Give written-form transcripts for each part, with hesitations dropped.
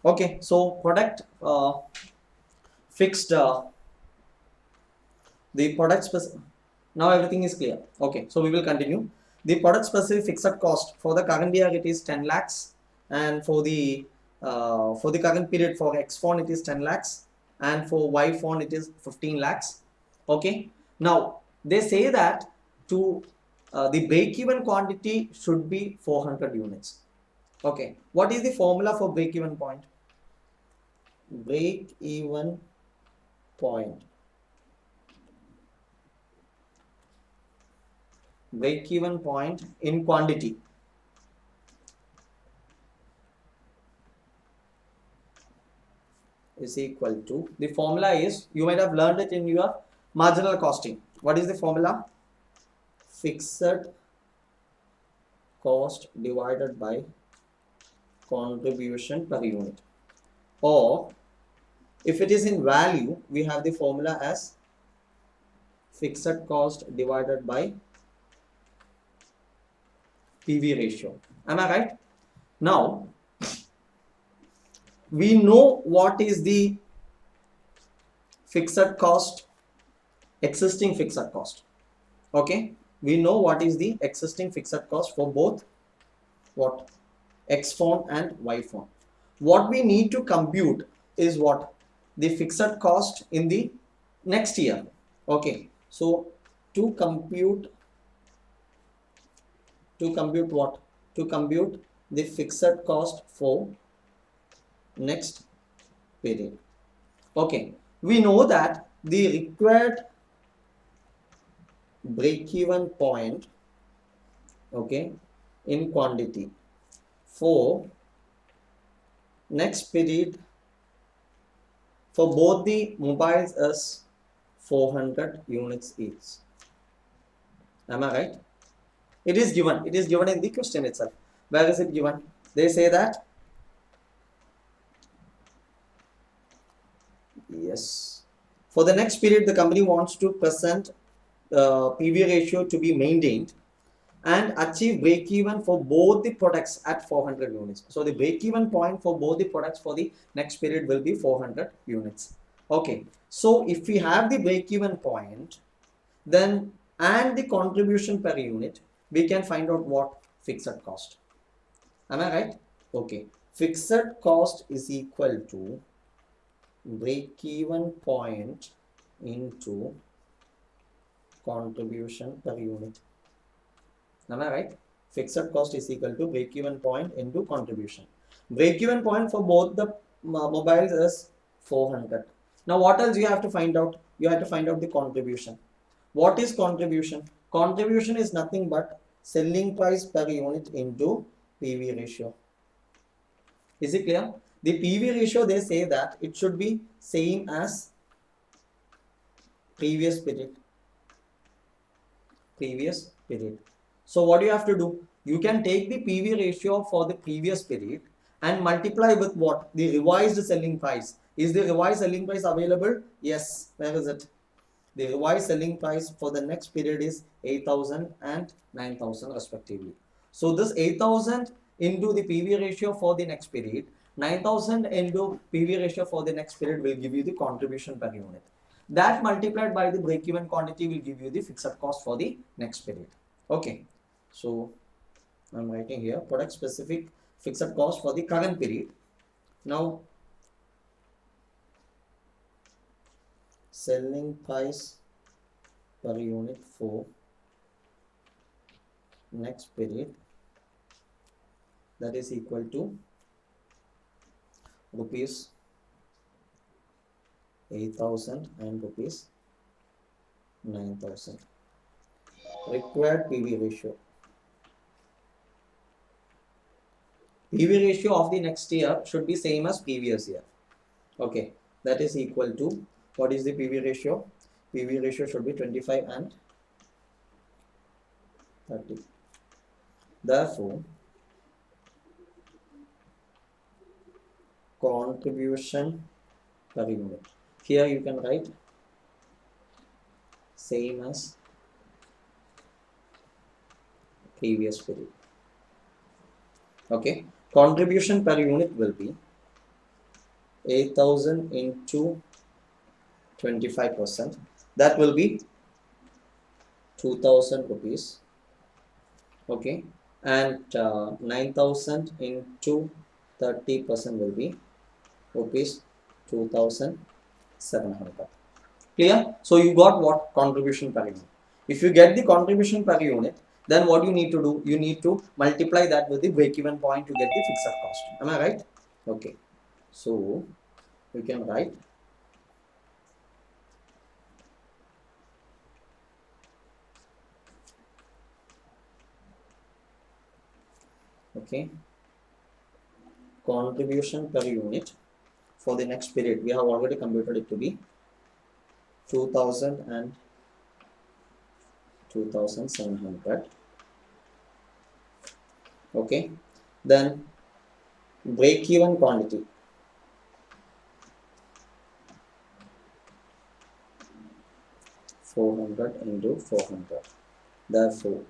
Okay, so product fixed the product specific. Now everything is clear. Okay, so we will continue. The product specific fixed cost for the current year it is 10 lakhs, and for the current period for X phone it is 10 lakhs, and for Y phone it is 15 lakhs. Okay. Now they say that to the break even quantity should be 400 units. Okay. What is the formula for break even point? Break even point. Break even point in quantity is equal to, the formula is, you might have learned it in your marginal costing. What is the formula? Fixed cost divided by contribution per unit, or if it is in value we have the formula as fixed cost divided by PV ratio. Am I right? Now we know what is the fixed cost, existing fixed cost. Okay, we know what is the existing fixed cost for both what X phone and Y phone. What we need to compute is what? The fixed cost in the next year. Okay, so to compute what? To compute the fixed cost for next period. Okay, we know that the required break-even point, okay, in quantity for next period for both the mobiles is 400 units each. Am I right? It is given. It is given in the question itself. Where is it given? They say that, yes, for the next period the company wants to present PV ratio to be maintained and achieve break even for both the products at 400 units. So the break even point for both the products for the next period will be 400 units. Okay, so if we have the break even point, then and the contribution per unit, we can find out what? Fixed cost. Am I right? Okay, fixed cost is equal to break even point into contribution per unit. Am I right? Fixed cost is equal to break even point into contribution. Break even point for both the mobiles is 400. Now what else you have to find out? You have to find out the contribution. What is contribution? Contribution is nothing but selling price per unit into PV ratio. Is it clear? The PV ratio, they say that it should be same as previous period. Previous period. So what do you have to do? You can take the PV ratio for the previous period and multiply with what? The revised selling price. Is the revised selling price available? Yes. Where is it? The revised selling price for the next period is 8,000 and 9,000 respectively. So this 8,000 into the PV ratio for the next period, 9,000 into PV ratio for the next period will give you the contribution per unit. That multiplied by the break-even quantity will give you the fixed cost for the next period. Okay, so I'm writing here product specific fixed cost for the current period. Now selling price per unit for next period, that is equal to rupees 8,000 and rupees 9,000. Required PV ratio. PV ratio of the next year should be same as previous year. Okay, that is equal to, what is the PV ratio? PV ratio should be 25 and 30. Therefore, contribution per unit. Here you can write same as previous period. Okay, contribution per unit will be 8,000 into 25%, that will be 2,000 rupees. Okay, and 9,000 into 30% will be rupees 2,700. Clear? So you got what? Contribution per unit. If you get the contribution per unit, then what you need to do? You need to multiply that with the break-even point to get the fixed cost. Am I right? Okay. So you can write okay, contribution per unit for the next period. We have already computed it to be 2,000 and 2,700. Okay. Then break-even quantity. 400 into 400. Therefore,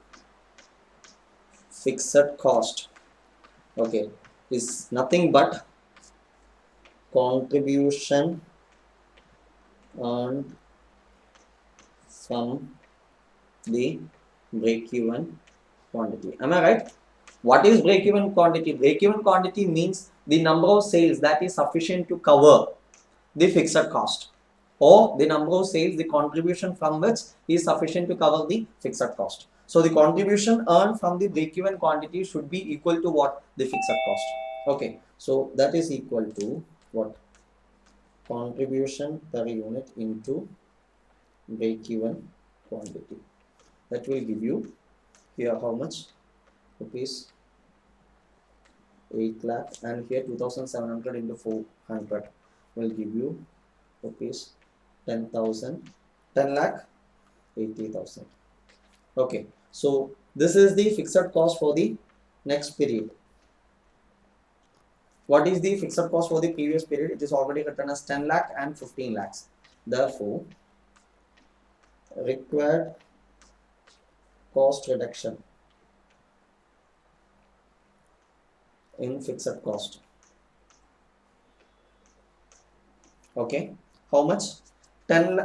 fixed cost, okay, is nothing but contribution earned from the break-even quantity. Am I right? What is break-even quantity? Break-even quantity means the number of sales that is sufficient to cover the fixed cost, or the number of sales, the contribution from which is sufficient to cover the fixed cost. So the contribution earned from the break-even quantity should be equal to what? The fixed cost. Okay, so that is equal to what? Contribution per unit into break-even quantity. That will give you here how much? Rupees 8 lakh, and here 2,700 into 400 will give you rupees 10,000, 10 lakh 80,000. Okay, so this is the fixed cost for the next period. What is the fixed cost for the previous period? It is already written as 10 lakh and 15 lakhs. Therefore, required cost reduction in fixed cost. Okay, how much? 10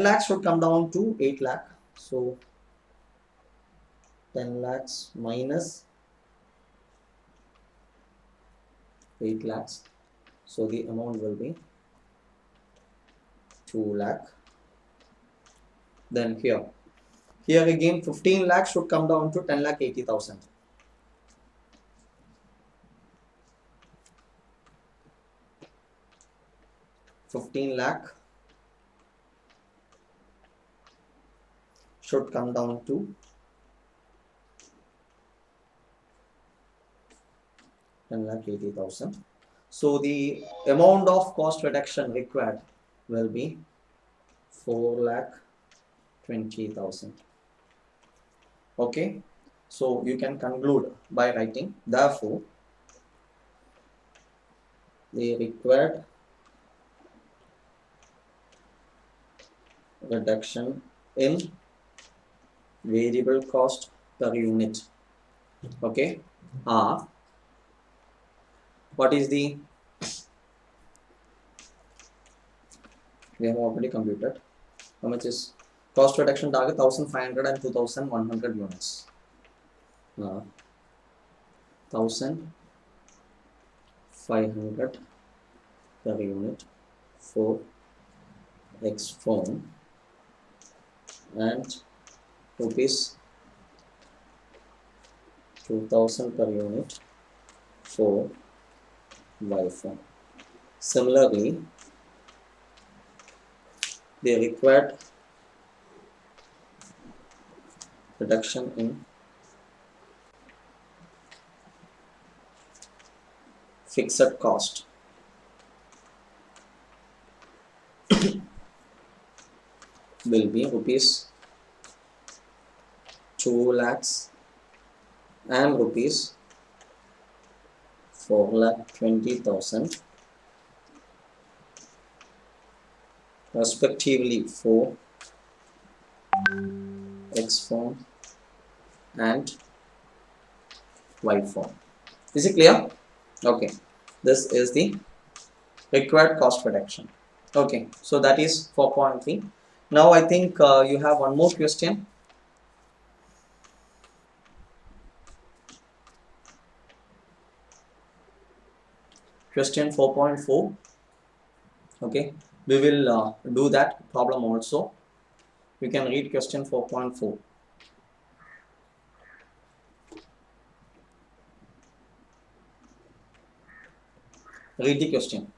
lakhs should come down to 8 lakh. So 10 lakhs minus 8 lakhs. So the amount will be 2 lakh. Then here again 15 lakhs should come down to 10 lakh 80,000. 15 lakh should come down to 10 lakh 80,000. So the amount of cost reduction required will be 4 lakh 20,000. Okay, so you can conclude by writing, therefore the required reduction in variable cost per unit, okay, are, what is the, we have already computed how much is cost reduction target? 1,500 and 2,100 units. 1,500 per unit for X form and rupees 2,000 per unit for Y form. Similarly, the required reduction in fixed cost will be rupees 2 lakhs and rupees 4 lakh 20,000 respectively for X form and Y form. Is it clear? Okay, this is the required cost reduction. Okay, so that is 4.3. Now I think you have one more question. Question 4.4. Okay, we will do that problem also. You can read question 4.4. Read the question.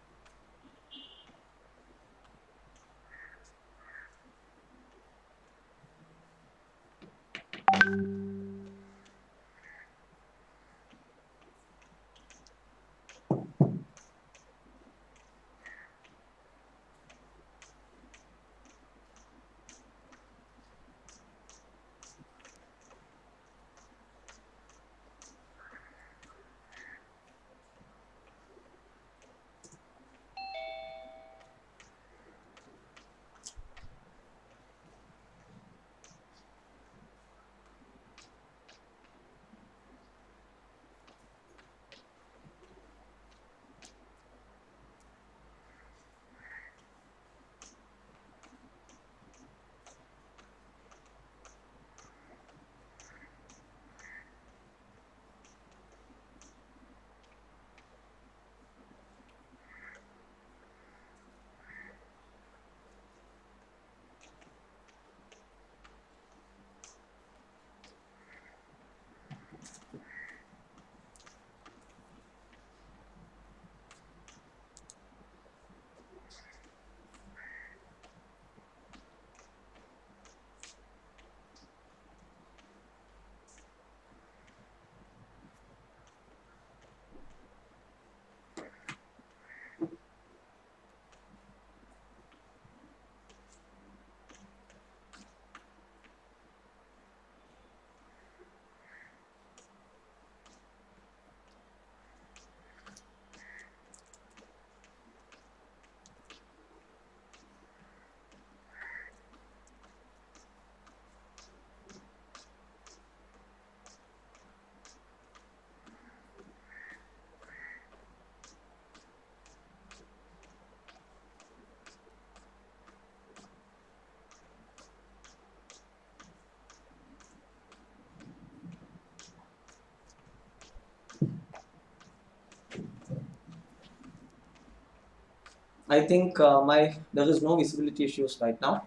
I think there is no visibility issues right now.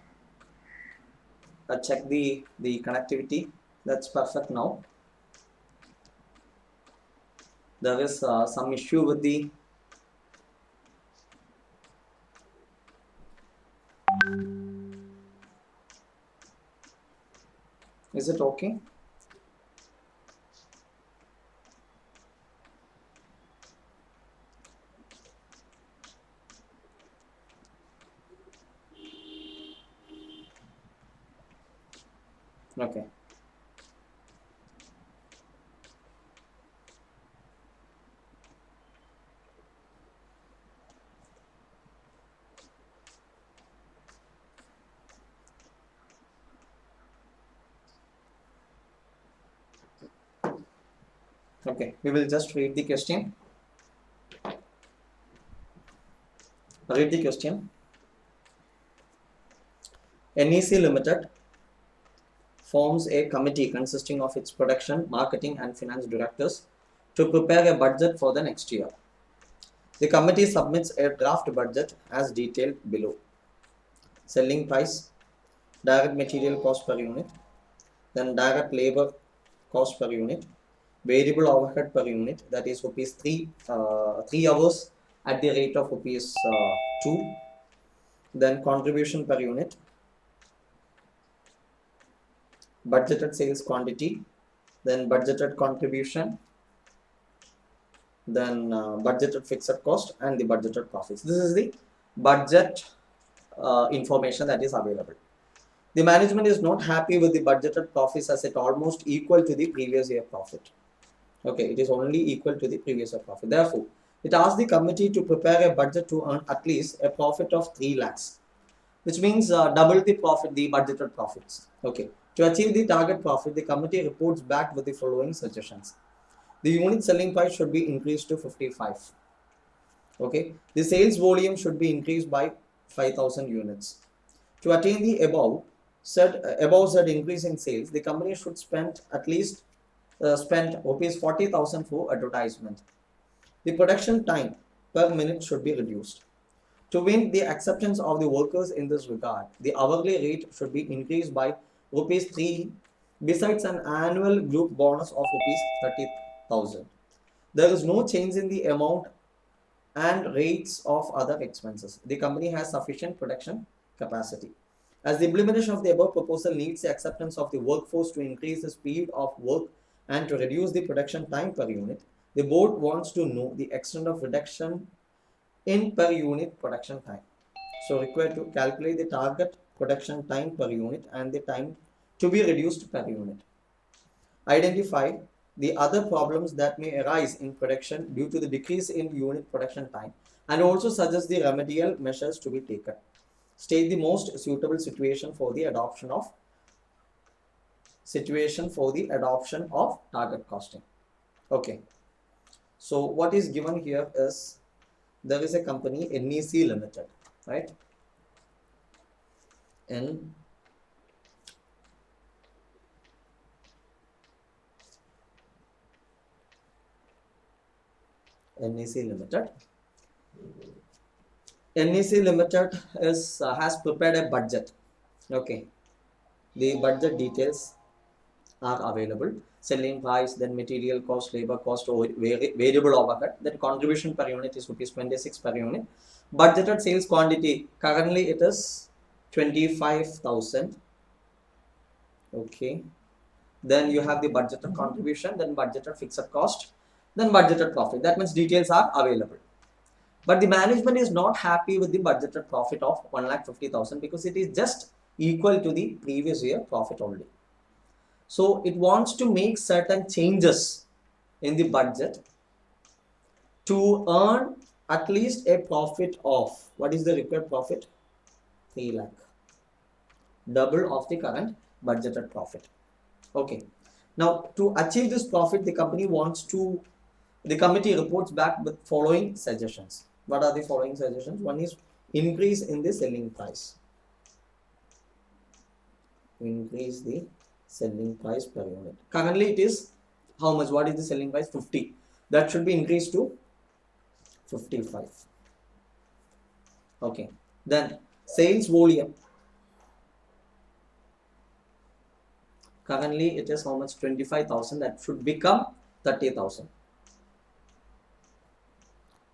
Check the connectivity. That's perfect now. There is some issue with the. Is it okay? Okay. Okay. We will just read the question. Read the question. NEC Limited forms a committee consisting of its production, marketing, and finance directors to prepare a budget for the next year. The committee submits a draft budget as detailed below. Selling price, direct material cost per unit, then direct labor cost per unit, variable overhead per unit, that is rupees 3 hours at the rate of rupees 2, then contribution per unit, budgeted sales quantity, then budgeted contribution, then budgeted fixed cost, and the budgeted profits. This is the budget information that is available. The management is not happy with the budgeted profits as it almost equal to the previous year profit. Okay, it is only equal to the previous year profit. Therefore, it asks the committee to prepare a budget to earn at least a profit of 3 lakhs, which means double the profit, the budgeted profits. Okay, to achieve the target profit, the committee reports back with the following suggestions. The unit selling price should be increased to 55. Okay, the sales volume should be increased by 5,000 units. To attain the above said increase in sales, the company should spend at least spend rupees 40,000 for advertisement. The production time per minute should be reduced. To win the acceptance of the workers in this regard, the hourly rate should be increased by rupees 3 besides an annual group bonus of rupees 30,000. There is no change in the amount and rates of other expenses. The company has sufficient production capacity. As the implementation of the above proposal needs the acceptance of the workforce to increase the speed of work and to reduce the production time per unit, the board wants to know the extent of reduction in per unit production time. So required to calculate the target production time per unit and the time to be reduced per unit. Identify the other problems that may arise in production due to the decrease in unit production time and also suggest the remedial measures to be taken. State the most suitable situation for the adoption of target costing. Okay. So what is given here is there is a company NEC Limited, right? NEC Limited. NEC Limited is has prepared a budget. Okay, the budget details are available. Selling price, then material cost, labor cost, or variable overhead. Then contribution per unit is rupees 26 per unit. Budgeted sales quantity currently it is 25,000. Okay. Then you have the budgeted contribution, then budgeted fixed cost, then budgeted profit. That means details are available. But the management is not happy with the budgeted profit of 1,50,000 because it is just equal to the previous year profit only. So it wants to make certain changes in the budget to earn at least a profit of, what is the required profit? 3 lakh. Double of the current budgeted profit. Okay. Now to achieve this profit, the committee reports back with following suggestions. What are the following suggestions? One is increase in the selling price. Increase the selling price per unit. Currently it is how much? What is the selling price? 50. That should be increased to 55. Okay. Then sales volume. Currently it is how much? 25,000. That should become 30,000.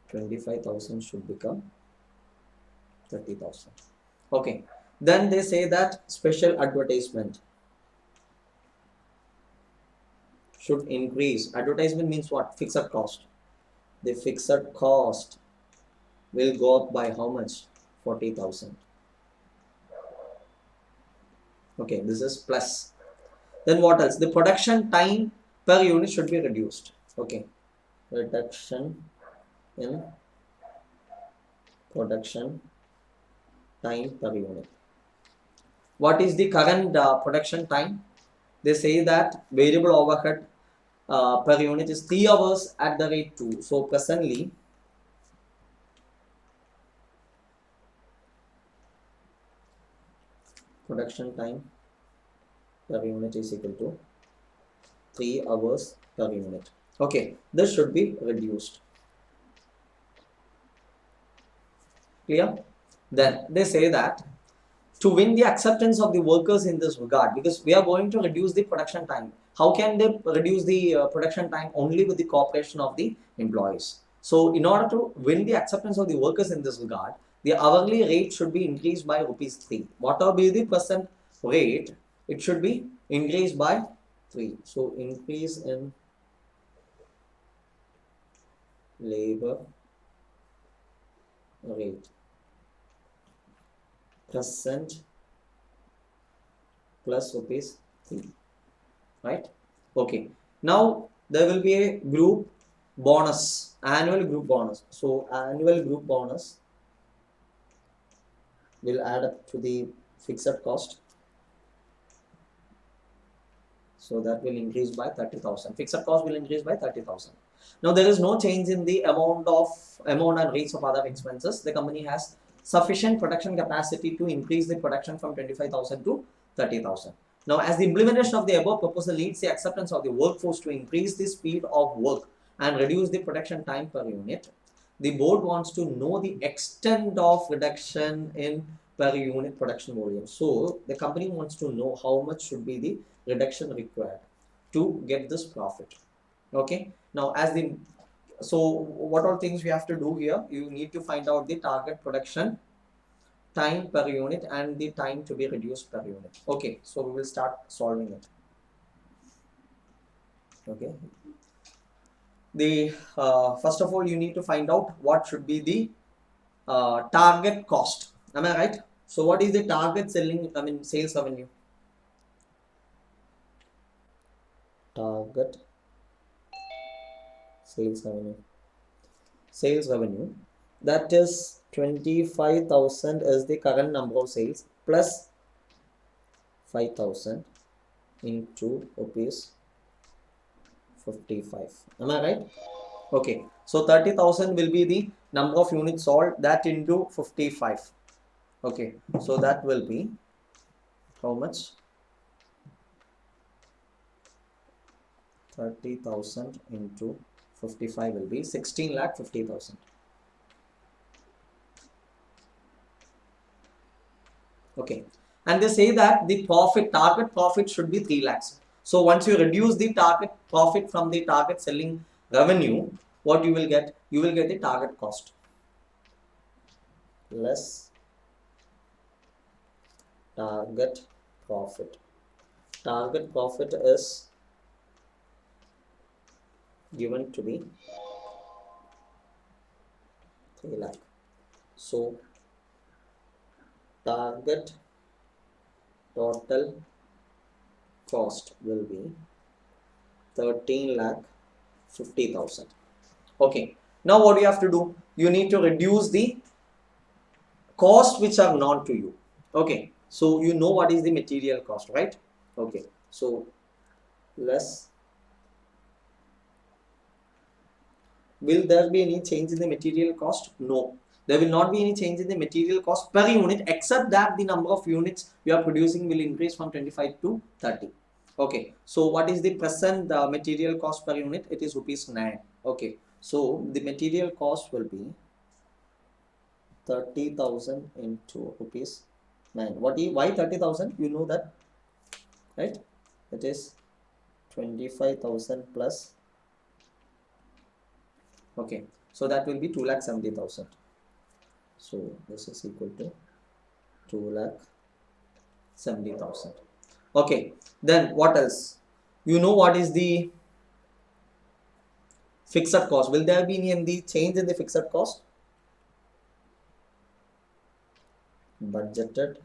25,000 should become 30,000. Okay. Then they say that special advertisement should increase. Advertisement means what? Fixed cost. The fixed cost will go up by how much? 40,000. Okay, this is plus. Then what else? The production time per unit should be reduced. Okay, reduction in production time per unit. What is the current production time? They say that variable overhead per unit is 3 hours at the rate 2. So presently production time per unit is equal to 3 hours per unit. Okay, this should be reduced. Clear? Then they say that to win the acceptance of the workers in this regard, because we are going to reduce the production time. How can they reduce the production time? Only with the cooperation of the employees. So in order to win the acceptance of the workers in this regard, the hourly rate should be increased by rupees 3. Whatever be the percent rate, it should be increased by 3. So increase in labor rate percent plus rupees 3, right? Okay, now there will be a group bonus, annual group bonus. So annual group bonus will add up to the fixed cost. So that will increase by 30,000. Fixed cost will increase by 30,000. Now there is no change in the amount and rates of other expenses. The company has sufficient production capacity to increase the production from 25,000 to 30,000. Now, as the implementation of the above proposal needs the acceptance of the workforce to increase the speed of work and reduce the production time per unit, the board wants to know the extent of reduction in per unit production volume. So the company wants to know how much should be the reduction required to get this profit. Okay. Now, what all things we have to do here? You need to find out the target production time per unit and the time to be reduced per unit. Okay. So we will start solving it. Okay. The first of all, you need to find out what should be the target cost. Am I right? So what is the target sales revenue? Target sales revenue. Sales revenue, that is 25,000 is the current number of sales plus 5,000 into rupees 55. Am I right? Okay. So 30,000 will be the number of units sold, that into 55. Okay. So that will be how much? 30,000 into 55 will be 16,50,000. Okay. And they say that the target profit should be 3 lakhs. So once you reduce the target profit from the target selling revenue, what you will get? You will get the target cost less target profit. Target profit is given to be 3 lakh. So target total cost will be 13,50,000. Okay. Now what you have to do? You need to reduce the costs which are known to you. Okay. So you know what is the material cost, right? Okay. So less. Will there be any change in the material cost? No. There will not be any change in the material cost per unit, except that the number of units you are producing will increase from 25 to 30. Okay. So what is the present material cost per unit? It is rupees 9. Okay. So the material cost will be 30,000 into rupees 9. Why 30,000? You know that, right? It is 25,000 plus. Okay. So that will be 2,70,000. So this is equal to 2,70,000. Okay. Then what else? You know what is the fixed cost? Will there be any change in the fixed cost? Budgeted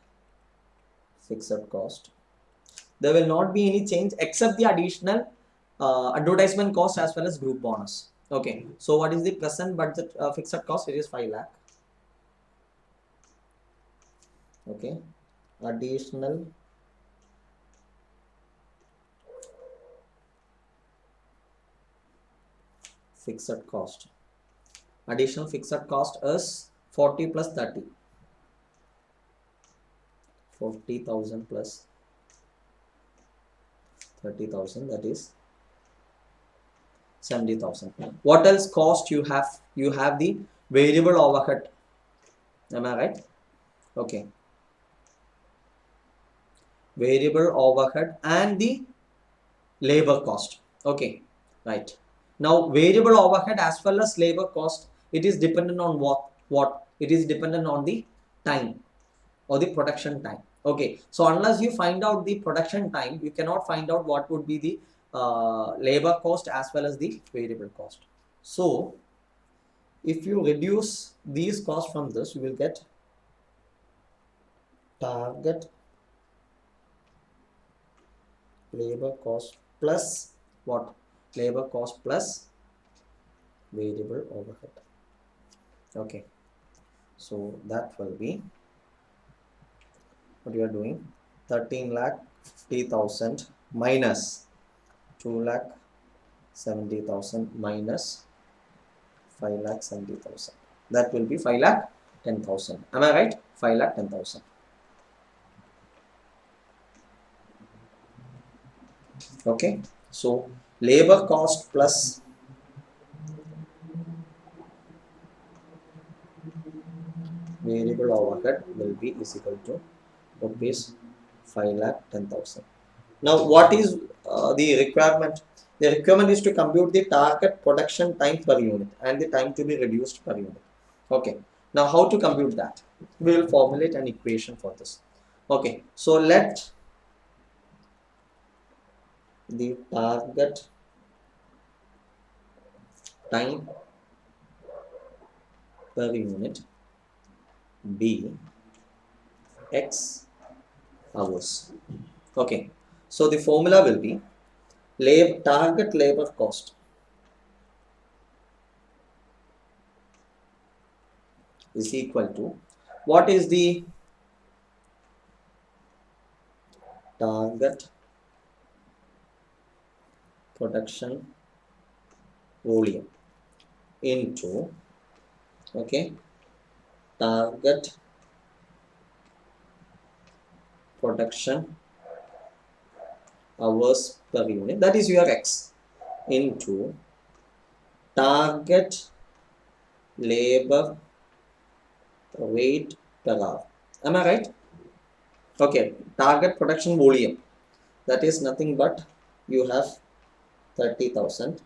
fixed cost. There will not be any change except the additional advertisement cost as well as group bonus. Okay. So what is the present budget fixed cost? It is 5 lakh. Okay. Additional fixed cost. Additional fixed cost is 40 plus 30. 40,000 plus 30,000, that is 70,000. What else cost you have? You have the variable overhead. Am I right? Okay. Variable overhead and the labor cost. Okay. Right. Now variable overhead as well as labor cost, it is dependent on what? It is dependent on the time or the production time. Okay. So unless you find out the production time, you cannot find out what would be the labor cost as well as the variable cost. So if you reduce these costs from this, you will get target labor cost plus what? Labor cost plus variable overhead. Okay. So that will be what you are doing, 13,50,000 minus 2,70,000 minus 5,70,000. That will be 5,10,000. Am I right? 5,10,000. Okay. So labor cost plus variable overhead will be is equal to rupees 5,10,000. Now, what is the requirement? The requirement is to compute the target production time per unit and the time to be reduced per unit. Okay. Now, how to compute that? We will formulate an equation for this. Okay. So, let the target time per unit be X hours. Okay. So, the formula will be target labor cost is equal to, what is the target production volume into, okay, target production hours per unit, that is your X, into target labor rate per hour. Am I right? Okay, target production volume, that is nothing but you have 30,000.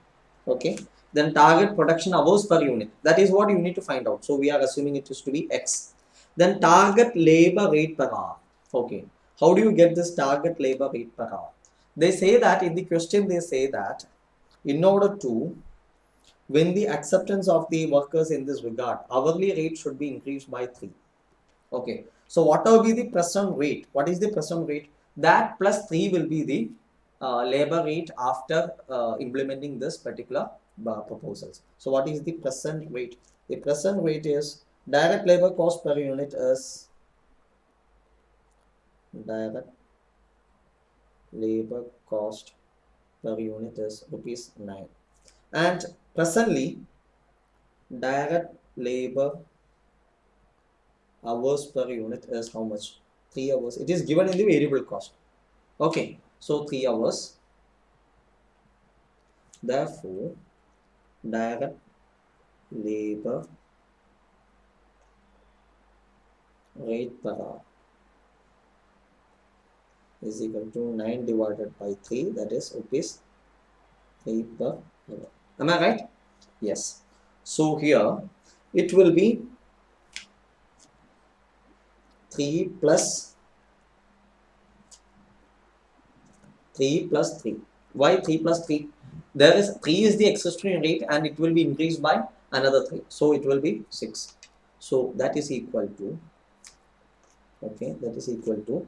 Okay, then target production hours per unit, that is what you need to find out. So we are assuming it is to be X. Then target labor rate per hour. Okay, how do you get this target labor rate per hour? They say that in the question, they say that in order to win the acceptance of the workers in this regard, hourly rate should be increased by 3. Okay, so what will be the present rate? What is the present rate? That plus 3 will be the labor rate after implementing this particular proposals. So what is the present rate? The present rate is direct labor cost per unit is direct labor cost per unit is rupees 9, and presently direct labor hours per unit is how much? 3 hours. It is given in the variable cost. Okay, so 3 hours. Therefore, direct labor rate per hour is equal to 9 divided by 3, that is rupees 3 per hour. Am I right? Yes. So here it will be 3 plus 3 plus 3. Why 3 plus 3? There is 3 is the existing rate and it will be increased by another 3. So it will be 6. So that is equal to, okay, that is equal to,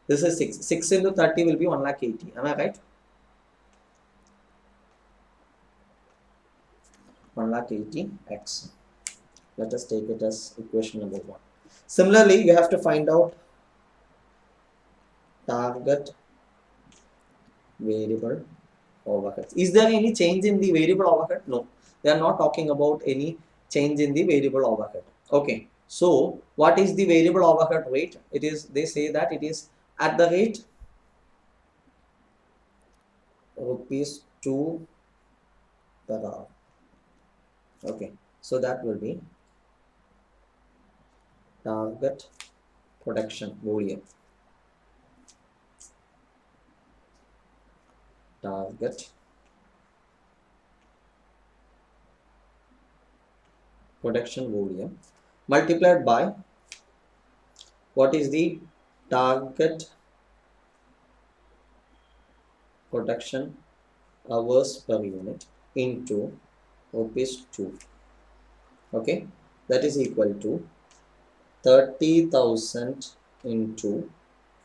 this is 6. 6 into 30 will be 1,80,000. Am I right? 1,80,000x. Let us take it as equation number 1. Similarly, you have to find out target variable overhead. Is there any change in the variable overhead? No, they are not talking about any change in the variable overhead. Okay, so what is the variable overhead rate? It is, they say that it is at the rate rupees 2 per hour. Okay, so that will be target production volume. Target production volume multiplied by what is the target production hours per unit into rupees 2. Okay, that is equal to 30,000 into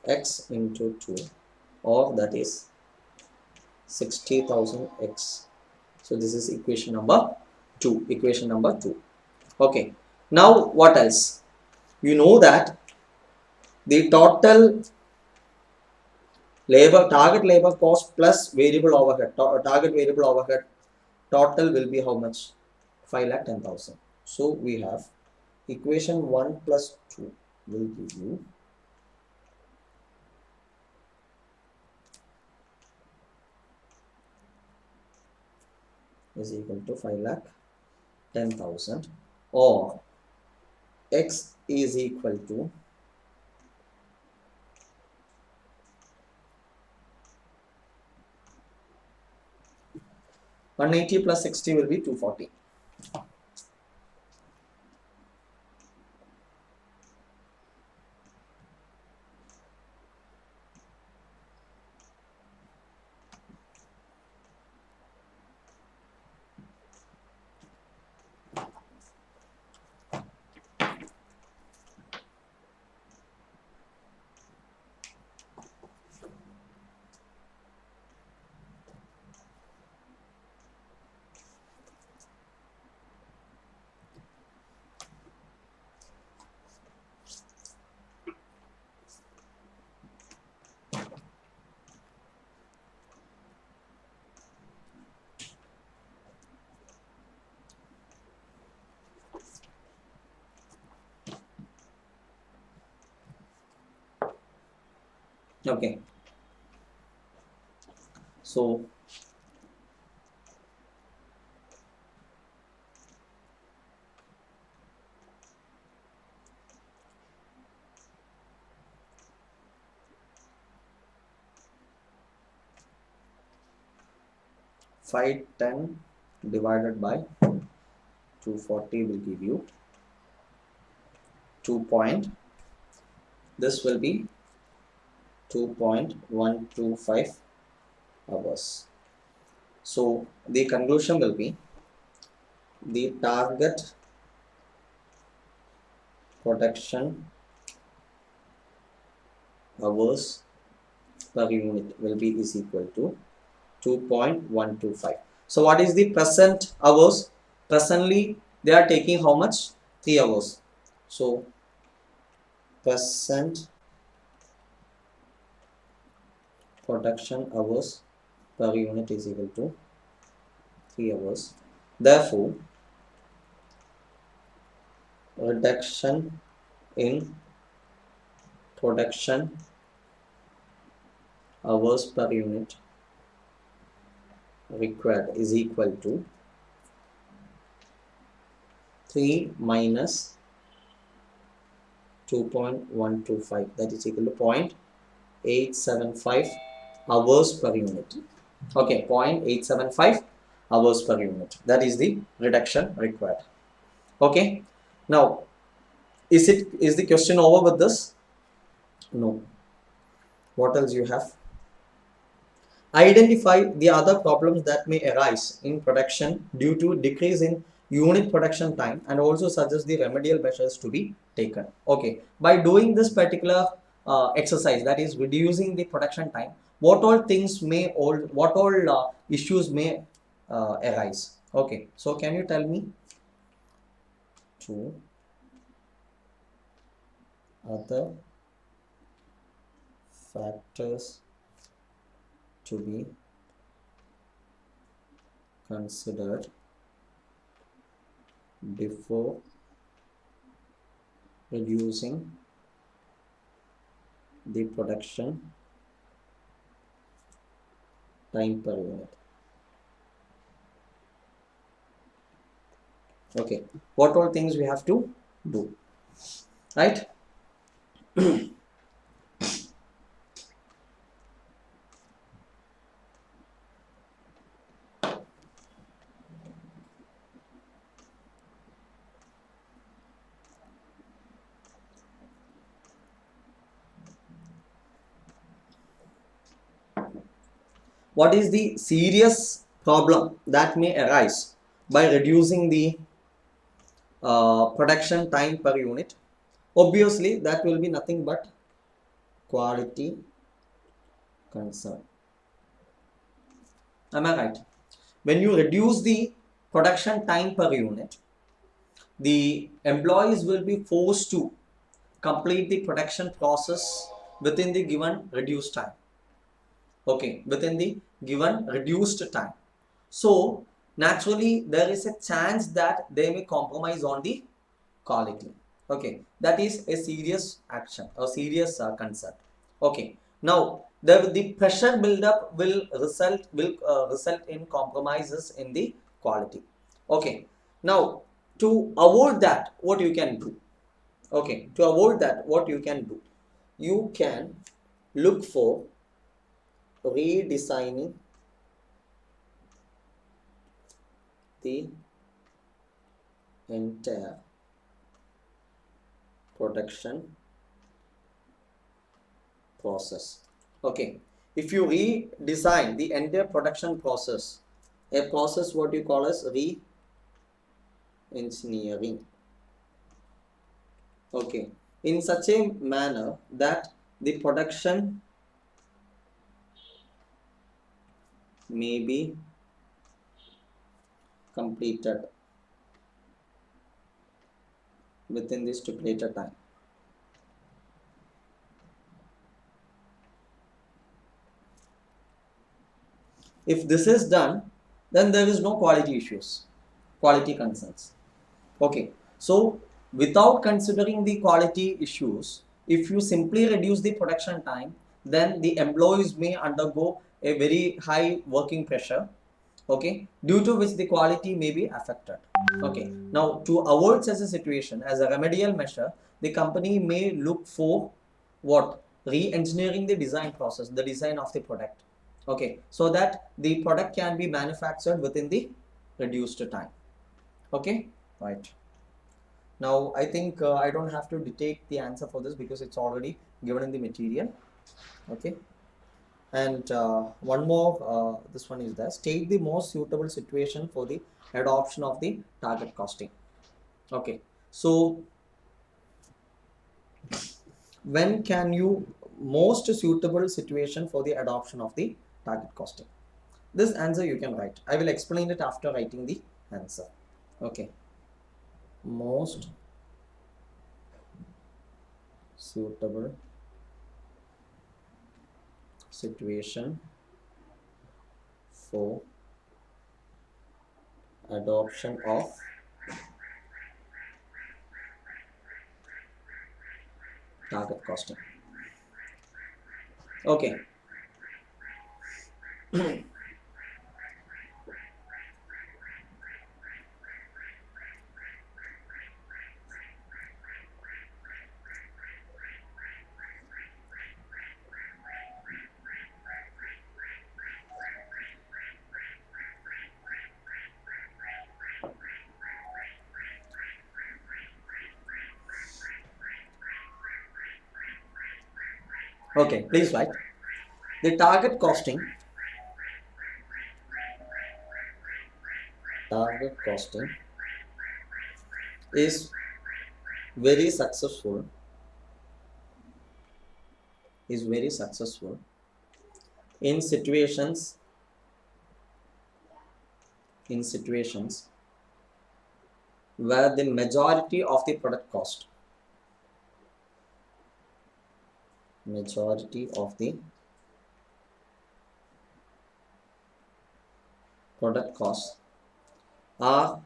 x into 2, or that is 60,000 x. So this is equation number 2. Equation number 2. Okay, now what else? You know that the total Target labor cost plus variable overhead, target variable overhead total will be how much? 5,10,000. So we have equation 1 plus 2 will give you is equal to 5,10,000, or x is equal to 180 plus 60 will be 240. Okay, so five ten divided by 240 will give you 2 point, this will be 2.125 hours. So the conclusion will be the target production hours per unit will be is equal to 2.125. So what is the present hours? Presently they are taking how much? 3 hours. So present production hours per unit is equal to 3 hours. Therefore, reduction in production hours per unit required is equal to 3 minus 2.125, that is equal to 0.875 hours per unit. Okay, 0.875 hours per unit. That is the reduction required. Okay. Now, is the question over with this? No. What else you have? Identify the other problems that may arise in production due to decrease in unit production time, and also suggest the remedial measures to be taken. Okay, by doing this particular exercise, that is reducing the production time, what all issues may arise? Okay, so can you tell me two other factors to be considered before reducing the production time per unit? Okay, what all things we have to do, right? What is the serious problem that may arise by reducing the production time per unit? Obviously, that will be nothing but quality concern. Am I right? When you reduce the production time per unit, the employees will be forced to complete the production process within the given reduced time. okay, within the given reduced time. So naturally there is a chance that they may compromise on the quality. Okay, that is a serious action or serious concern. Okay, now the pressure buildup will result in compromises in the quality. Okay, now to avoid that, what you can do? Okay, to avoid that, what you can do? You can look for redesigning the entire production process. Okay, if you redesign the entire production process, a process what you call as re-engineering. Okay, in such a manner that the production may be completed within the stipulated time. If this is done, then there is no quality issues, quality concerns. Okay, so without considering the quality issues, if you simply reduce the production time, then the employees may undergo a very high working pressure, okay, due to which the quality may be affected. Okay, now to avoid such a situation, as a remedial measure, the company may look for what? Re-engineering the design process, the design of the product. Okay, so that the product can be manufactured within the reduced time. Okay, right. Now I think I don't have to dictate the answer for this because it's already given in the material. Okay, and one more, this one is there. State the most suitable situation for the adoption of the target costing. Okay, so when can you most suitable situation for the adoption of the target costing? This answer you can write. I will explain it after writing the answer. Okay, most suitable situation for adoption of target costing. Okay. Okay, please write. The target costing is very successful in situations where the majority of the product cost are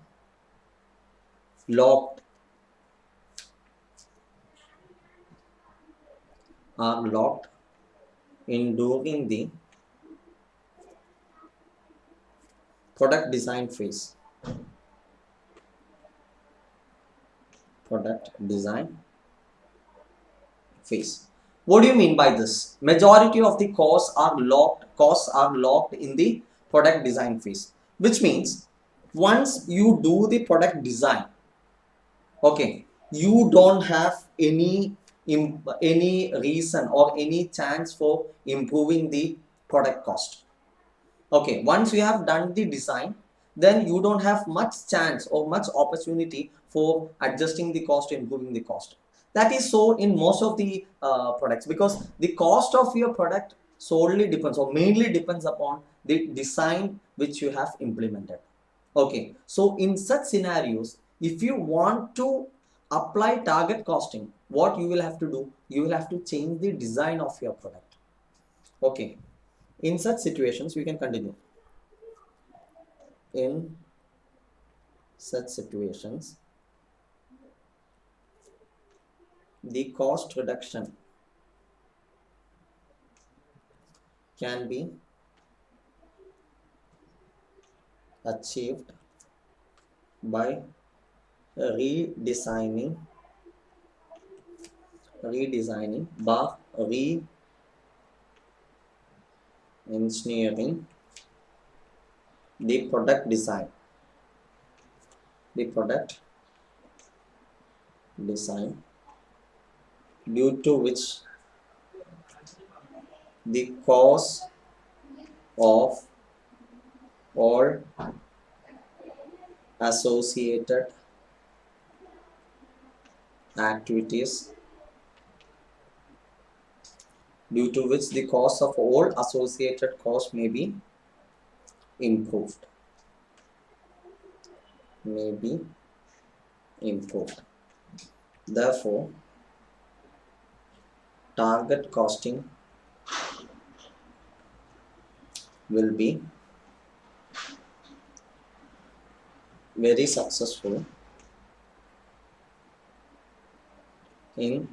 locked in during the product design phase. What do you mean by this? Majority of the costs are locked in the product design phase, which means once you do the product design, okay, you don't have any reason or any chance for improving the product cost. Okay, once you have done the design, then you don't have much chance or much opportunity for adjusting the cost, improving the cost. That is so in most of the products, because the cost of your product solely depends or mainly depends upon the design which you have implemented. Okay, so in such scenarios, if you want to apply target costing, what you will have to do? You will have to change the design of your product. Okay, In such situations, we can continue. In such situations, the cost reduction can be achieved by redesigning by re-engineering the product design due to which the cost of all associated activities may be improved. Therefore, target costing will be very successful in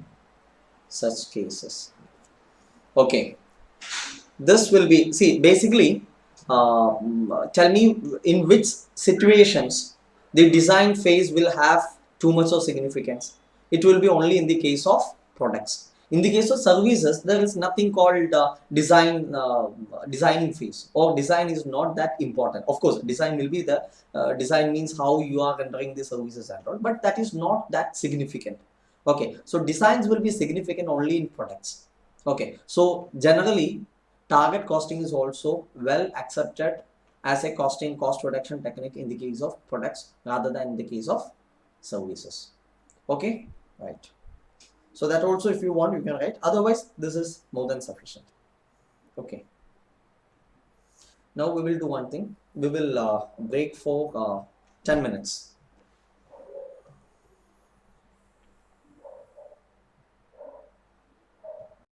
such cases. Okay, this will be, see, basically, tell me in which situations the design phase will have too much of significance. It will be only in the case of products. In the case of services, there is nothing called designing phase, or design is not that important. Of course, design will be the design means how you are rendering the services and all, but that is not that significant. Okay, so designs will be significant only in products. Okay, so generally target costing is also well accepted as a cost reduction technique in the case of products rather than in the case of services. Okay, right. So that also, if you want, you can write. Otherwise, this is more than sufficient. Okay. Now we will do one thing. We will break for 10 minutes.